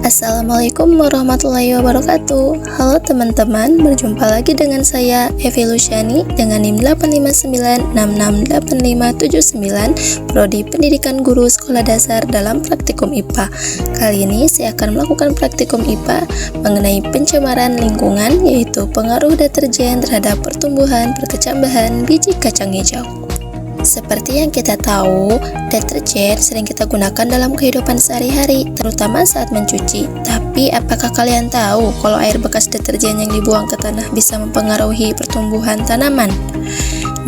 Assalamualaikum warahmatullahi wabarakatuh. Halo teman-teman, berjumpa lagi dengan saya Evi Luciani dengan NIM 859668579 Prodi Pendidikan Guru Sekolah Dasar dalam Praktikum IPA. Kali ini saya akan melakukan praktikum IPA mengenai pencemaran lingkungan, yaitu pengaruh deterjen terhadap pertumbuhan perkecambahan biji kacang hijau. Seperti yang kita tahu, deterjen sering kita gunakan dalam kehidupan sehari-hari, terutama saat mencuci. Tapi apakah kalian tahu kalau air bekas deterjen yang dibuang ke tanah bisa mempengaruhi pertumbuhan tanaman?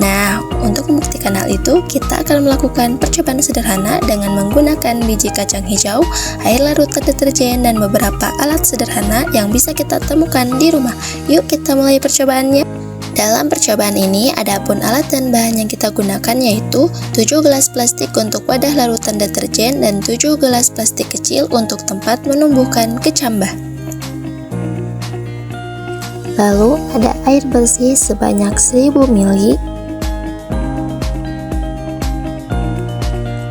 Nah, untuk membuktikan hal itu, kita akan melakukan percobaan sederhana dengan menggunakan biji kacang hijau, air larutan deterjen, dan beberapa alat sederhana yang bisa kita temukan di rumah. Yuk kita mulai percobaannya. Dalam percobaan ini, adapun alat dan bahan yang kita gunakan yaitu 7 gelas plastik untuk wadah larutan deterjen dan 7 gelas plastik kecil untuk tempat menumbuhkan kecambah. Lalu ada air bersih sebanyak 1000 ml,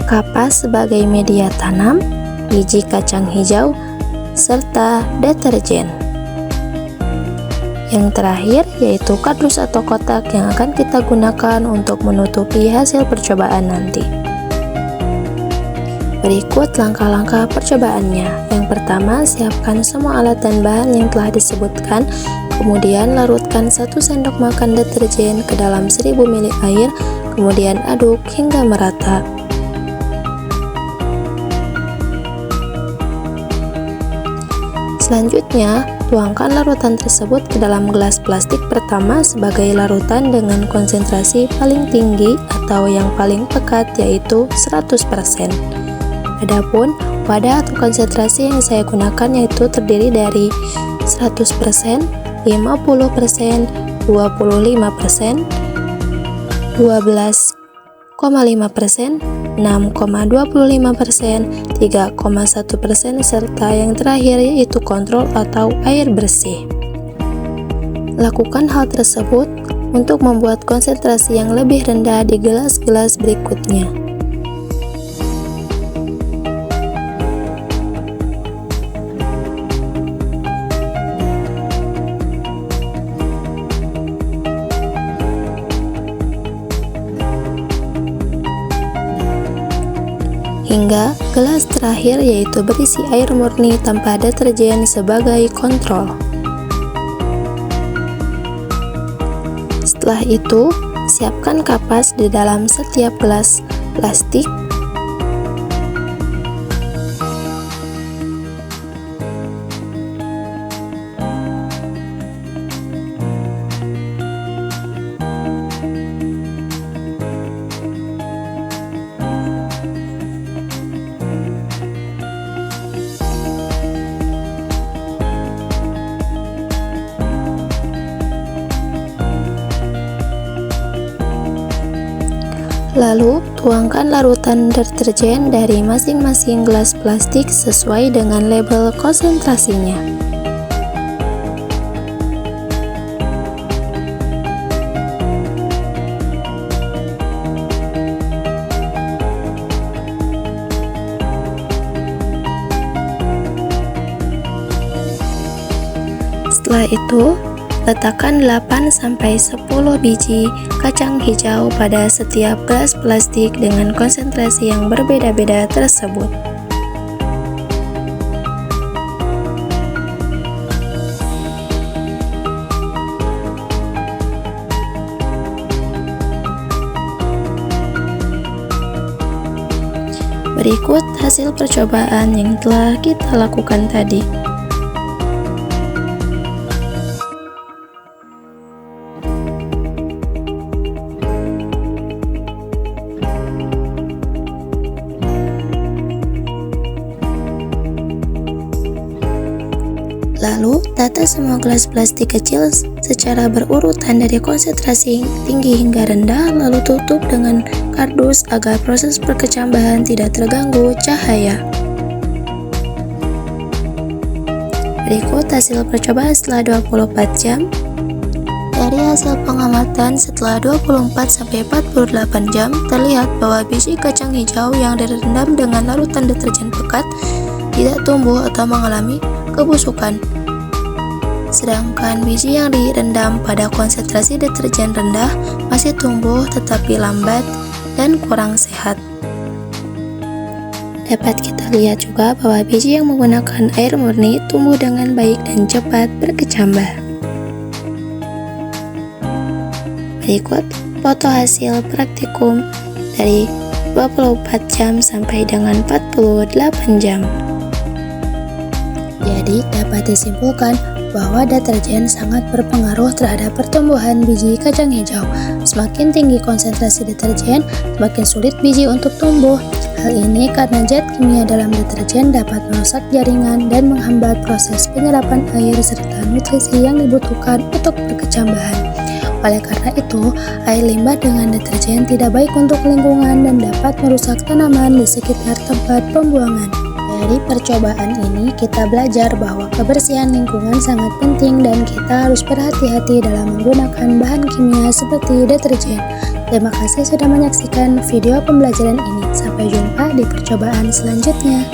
kapas sebagai media tanam, biji kacang hijau, serta deterjen. Yang terakhir yaitu kardus atau kotak yang akan kita gunakan untuk menutupi hasil percobaan nanti. Berikut langkah-langkah percobaannya. Yang pertama, siapkan semua alat dan bahan yang telah disebutkan. Kemudian larutkan 1 sendok makan deterjen ke dalam 1000 ml air. Kemudian aduk hingga merata. Selanjutnya, tuangkan larutan tersebut ke dalam gelas plastik pertama sebagai larutan dengan konsentrasi paling tinggi atau yang paling pekat, yaitu 100%. Adapun wadah atau konsentrasi yang saya gunakan yaitu terdiri dari 100%, 50%, 25%, 12,5%, 6,25%, 3,1%, serta yang terakhir yaitu kontrol atau air bersih. Lakukan hal tersebut untuk membuat konsentrasi yang lebih rendah di gelas-gelas berikutnya. Hingga gelas terakhir yaitu berisi air murni tanpa deterjen sebagai kontrol. Setelah itu, siapkan kapas di dalam setiap gelas plastik. Lalu, tuangkan larutan deterjen dari masing-masing gelas plastik sesuai dengan label konsentrasinya. Setelah itu, letakkan 8-10 biji kacang hijau pada setiap gelas plastik dengan konsentrasi yang berbeda-beda tersebut. Berikut hasil percobaan yang telah kita lakukan tadi. Lalu, tata semua gelas plastik kecil secara berurutan dari konsentrasi tinggi hingga rendah, lalu tutup dengan kardus agar proses perkecambahan tidak terganggu cahaya. Berikut hasil percobaan setelah 24 jam. Dari hasil pengamatan setelah 24-48 jam, terlihat bahwa biji kacang hijau yang direndam dengan larutan deterjen pekat tidak tumbuh atau mengalami kebusukan. Sedangkan biji yang direndam pada konsentrasi deterjen rendah masih tumbuh tetapi lambat dan kurang sehat. Dapat kita lihat juga bahwa biji yang menggunakan air murni tumbuh dengan baik dan cepat berkecambah. Berikut foto hasil praktikum dari 24 jam sampai dengan 48 jam. Jadi dapat disimpulkan bahwa deterjen sangat berpengaruh terhadap pertumbuhan biji kacang hijau. Semakin tinggi konsentrasi deterjen, semakin sulit biji untuk tumbuh. Hal ini karena zat kimia dalam deterjen dapat merusak jaringan dan menghambat proses penyerapan air serta nutrisi yang dibutuhkan untuk perkecambahan. Oleh karena itu, air limbah dengan deterjen tidak baik untuk lingkungan dan dapat merusak tanaman di sekitar tempat pembuangan. Dari percobaan ini, kita belajar bahwa kebersihan lingkungan sangat penting dan kita harus berhati-hati dalam menggunakan bahan kimia seperti deterjen. Terima kasih sudah menyaksikan video pembelajaran ini. Sampai jumpa di percobaan selanjutnya.